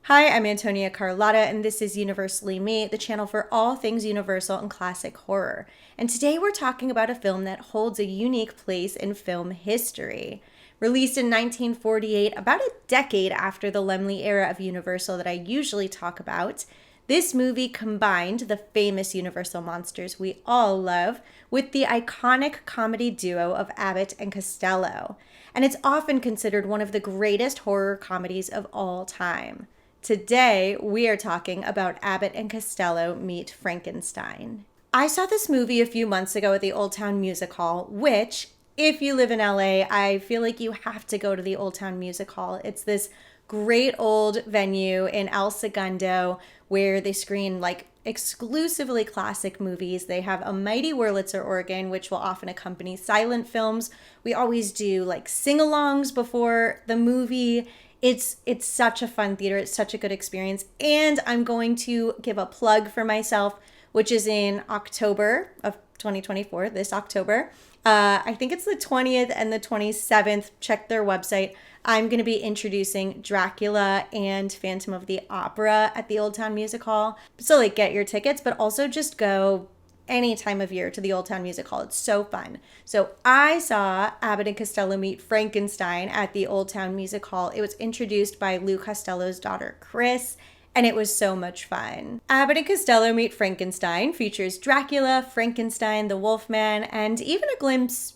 Hi, I'm Antonia Carlotta, and this is Universally Me, the channel for all things Universal and classic horror. And today we're talking about a film that holds a unique place in film history. Released in 1948, about a decade after the Laemmle era of Universal that I usually talk about, this movie combined the famous Universal monsters we all love with the iconic comedy duo of Abbott and Costello. And it's often considered one of the greatest horror comedies of all time. Today, we are talking about Abbott and Costello Meet Frankenstein. I saw this movie a few months ago at the Old Town Music Hall, which, if you live in LA, I feel like you have to go to the Old Town Music Hall. It's this great old venue in El Segundo where they screen exclusively classic movies. They have a mighty Wurlitzer organ, which will often accompany silent films. We always do sing-alongs before the movie. It's such a fun theater. It's such a good experience. And I'm going to give a plug for myself, which is in October of 2024, this October. I think it's the 20th and the 27th. Check their website. I'm going to be introducing Dracula and Phantom of the Opera at the Old Town Music Hall. So get your tickets, but also just go any time of year to the Old Town Music Hall. It's so fun. So I saw Abbott and Costello Meet Frankenstein at the Old Town Music Hall. It was introduced by Lou Costello's daughter, Chris, and it was so much fun. Abbott and Costello Meet Frankenstein features Dracula, Frankenstein, the Wolfman, and even a glimpse,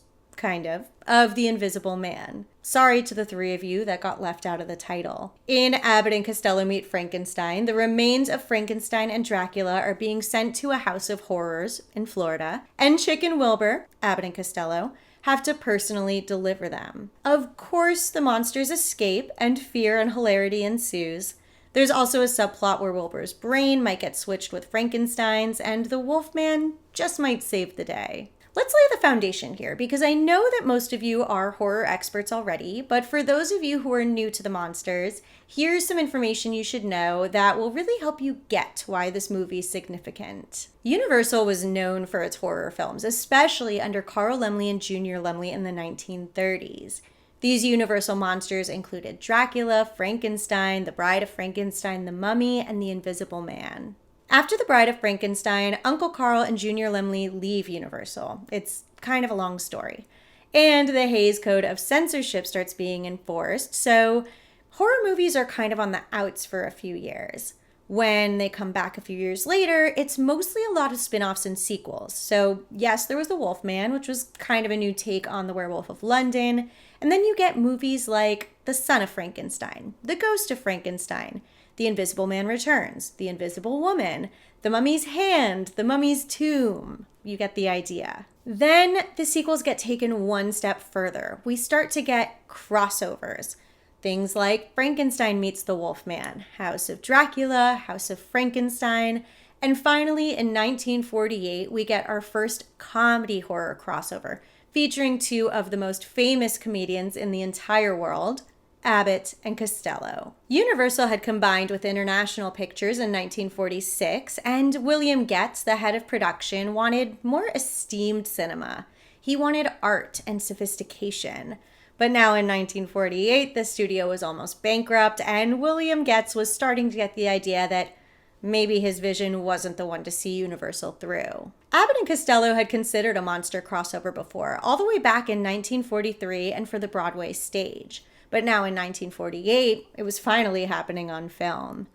of the Invisible Man. Sorry to the three of you that got left out of the title. In Abbott and Costello Meet Frankenstein, the remains of Frankenstein and Dracula are being sent to a house of horrors in Florida, and Chick and Wilbur, Abbott and Costello, have to personally deliver them. Of course, the monsters escape, and fear and hilarity ensues. There's also a subplot where Wilbur's brain might get switched with Frankenstein's, and the Wolfman just might save the day. Let's lay the foundation here, because I know that most of you are horror experts already, but for those of you who are new to the monsters, here's some information you should know that will really help you get why this movie is significant. Universal was known for its horror films, especially under Carl Laemmle and Junior Laemmle in the 1930s. These Universal monsters included Dracula, Frankenstein, the Bride of Frankenstein, the Mummy, and the Invisible Man. After The Bride of Frankenstein, Uncle Carl and Junior Laemmle leave Universal. It's kind of a long story. And the Hays Code of censorship starts being enforced, so horror movies are kind of on the outs for a few years. When they come back a few years later, it's mostly a lot of spin-offs and sequels. So yes, there was The Wolfman, which was kind of a new take on The Werewolf of London. And then you get movies like The Son of Frankenstein, The Ghost of Frankenstein, The Invisible Man Returns, The Invisible Woman, The Mummy's Hand, The Mummy's Tomb. You get the idea. Then the sequels get taken one step further. We start to get crossovers. Things like Frankenstein meets the Wolfman, House of Dracula, House of Frankenstein, and finally in 1948 we get our first comedy horror crossover, featuring two of the most famous comedians in the entire world, Abbott and Costello. Universal had combined with International Pictures in 1946, and William Getz, the head of production, wanted more esteemed cinema. He wanted art and sophistication. But now in 1948, the studio was almost bankrupt, and William Getz was starting to get the idea that maybe his vision wasn't the one to see Universal through. Abbott and Costello had considered a monster crossover before, all the way back in 1943 and for the Broadway stage. But now in 1948, it was finally happening on film.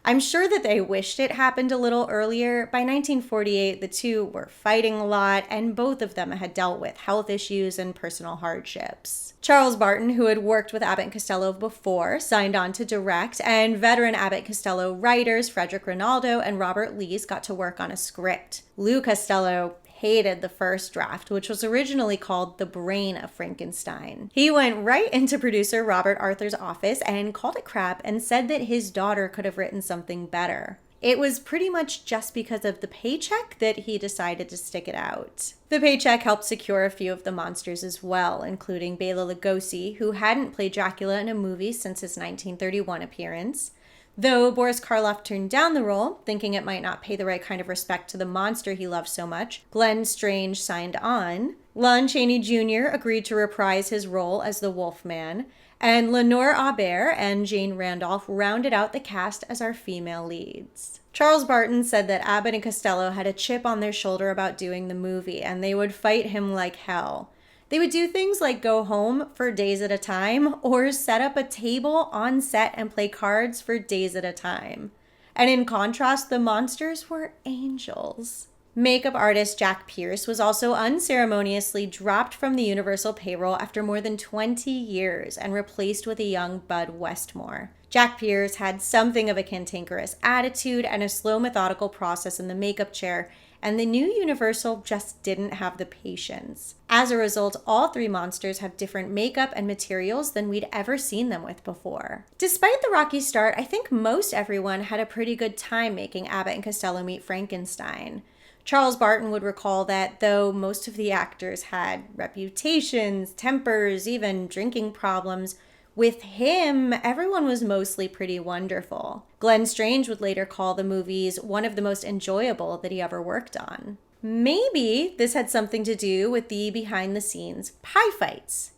I'm sure that they wished it happened a little earlier. By 1948, the two were fighting a lot, and both of them had dealt with health issues and personal hardships. Charles Barton, who had worked with Abbott and Costello before, signed on to direct, and veteran Abbott and Costello writers Frederick Rinaldo and Robert Lees got to work on a script. Lou Costello hated the first draft, which was originally called The Brain of Frankenstein. He went right into producer Robert Arthur's office and called it crap and said that his daughter could have written something better. It was pretty much just because of the paycheck that he decided to stick it out. The paycheck helped secure a few of the monsters as well, including Bela Lugosi, who hadn't played Dracula in a movie since his 1931 appearance. Though Boris Karloff turned down the role, thinking it might not pay the right kind of respect to the monster he loved so much, Glenn Strange signed on. Lon Chaney Jr. agreed to reprise his role as the Wolfman, And Lenore Aubert and Jane Randolph rounded out the cast as our female leads. Charles Barton said that Abbott and Costello had a chip on their shoulder about doing the movie, and they would fight him like hell. They would do things like go home for days at a time or set up a table on set and play cards for days at a time. And in contrast, the monsters were angels. Makeup artist Jack Pierce was also unceremoniously dropped from the Universal payroll after more than 20 years and replaced with a young Bud Westmore. Jack Pierce had something of a cantankerous attitude and a slow, methodical process in the makeup chair, and the new Universal just didn't have the patience. As a result, all three monsters have different makeup and materials than we'd ever seen them with before. Despite the rocky start, I think most everyone had a pretty good time making Abbott and Costello Meet Frankenstein. Charles Barton would recall that though most of the actors had reputations, tempers, even drinking problems, with him, everyone was mostly pretty wonderful. Glenn Strange would later call the movies one of the most enjoyable that he ever worked on. Maybe this had something to do with the behind-the-scenes pie fights.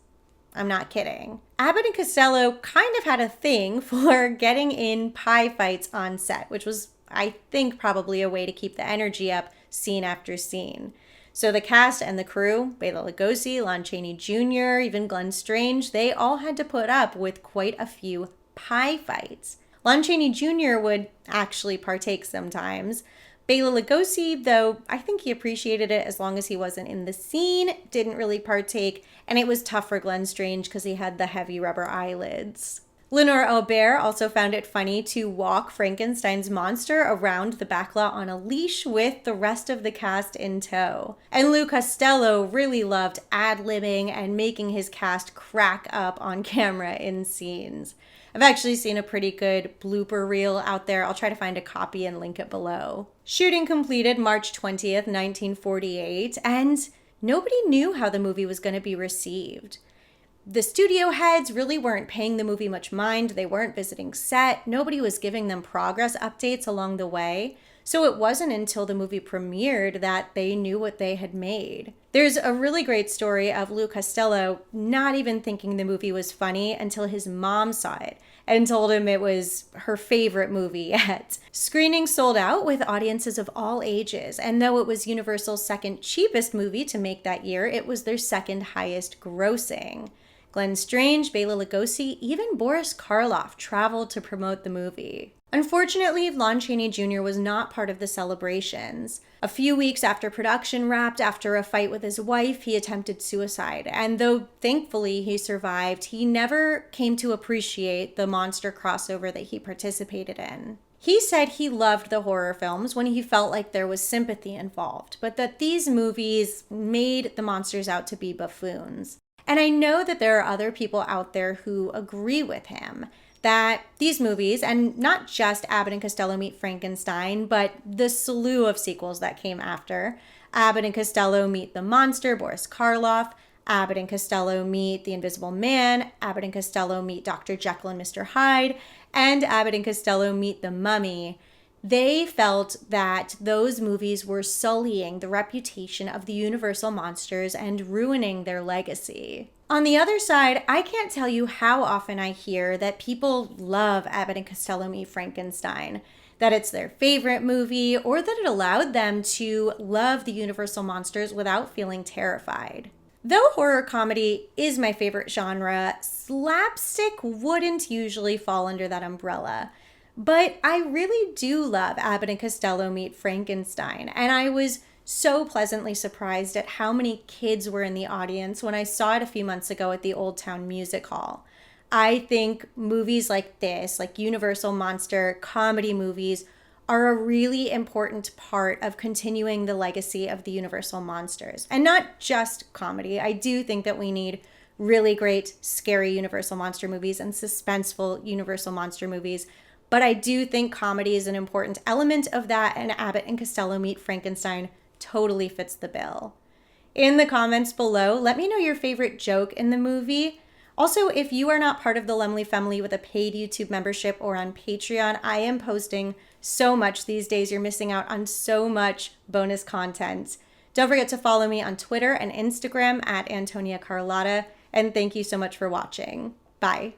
I'm not kidding. Abbott and Costello kind of had a thing for getting in pie fights on set, which was, I think, probably a way to keep the energy up scene after scene. So the cast and the crew, Bela Lugosi, Lon Chaney Jr., even Glenn Strange, they all had to put up with quite a few pie fights. Lon Chaney Jr. would actually partake sometimes. Bela Lugosi, though, I think he appreciated it as long as he wasn't in the scene, didn't really partake, and it was tough for Glenn Strange because he had the heavy rubber eyelids. Lenore Aubert also found it funny to walk Frankenstein's monster around the backlot on a leash with the rest of the cast in tow. And Lou Costello really loved ad-libbing and making his cast crack up on camera in scenes. I've actually seen a pretty good blooper reel out there. I'll try to find a copy and link it below. Shooting completed March 20th, 1948, and nobody knew how the movie was going to be received. The studio heads really weren't paying the movie much mind. They weren't visiting set. Nobody was giving them progress updates along the way. So it wasn't until the movie premiered that they knew what they had made. There's a really great story of Lou Costello not even thinking the movie was funny until his mom saw it and told him it was her favorite movie yet. Screenings sold out with audiences of all ages, and though it was Universal's second cheapest movie to make that year, it was their second highest grossing. Glenn Strange, Bela Lugosi, even Boris Karloff traveled to promote the movie. Unfortunately, Lon Chaney Jr. was not part of the celebrations. A few weeks after production wrapped, after a fight with his wife, he attempted suicide. And though thankfully he survived, he never came to appreciate the monster crossover that he participated in. He said he loved the horror films when he felt like there was sympathy involved, but that these movies made the monsters out to be buffoons. And I know that there are other people out there who agree with him that these movies, and not just Abbott and Costello Meet Frankenstein, but the slew of sequels that came after, Abbott and Costello Meet the Monster, Boris Karloff, Abbott and Costello Meet the Invisible Man, Abbott and Costello Meet Dr. Jekyll and Mr. Hyde, and Abbott and Costello Meet the Mummy. They felt that those movies were sullying the reputation of the Universal monsters and ruining their legacy. On the other side, I can't tell you how often I hear that people love Abbott and Costello Meet Frankenstein, that it's their favorite movie, or that it allowed them to love the Universal monsters without feeling terrified. Though horror comedy is my favorite genre, slapstick wouldn't usually fall under that umbrella. But I really do love Abbott and Costello Meet Frankenstein, and I was so pleasantly surprised at how many kids were in the audience when I saw it a few months ago at the Old Town Music Hall. I think movies like this, like Universal monster comedy movies, are a really important part of continuing the legacy of the Universal monsters. And not just comedy. I do think that we need really great, scary Universal monster movies and suspenseful Universal monster movies. But I do think comedy is an important element of that, and Abbott and Costello Meet Frankenstein totally fits the bill. In the comments below, let me know your favorite joke in the movie. Also, if you are not part of the Lemley family with a paid YouTube membership or on Patreon, I am posting so much these days. You're missing out on so much bonus content. Don't forget to follow me on Twitter and Instagram at Antonia Carlotta, and thank you so much for watching. Bye.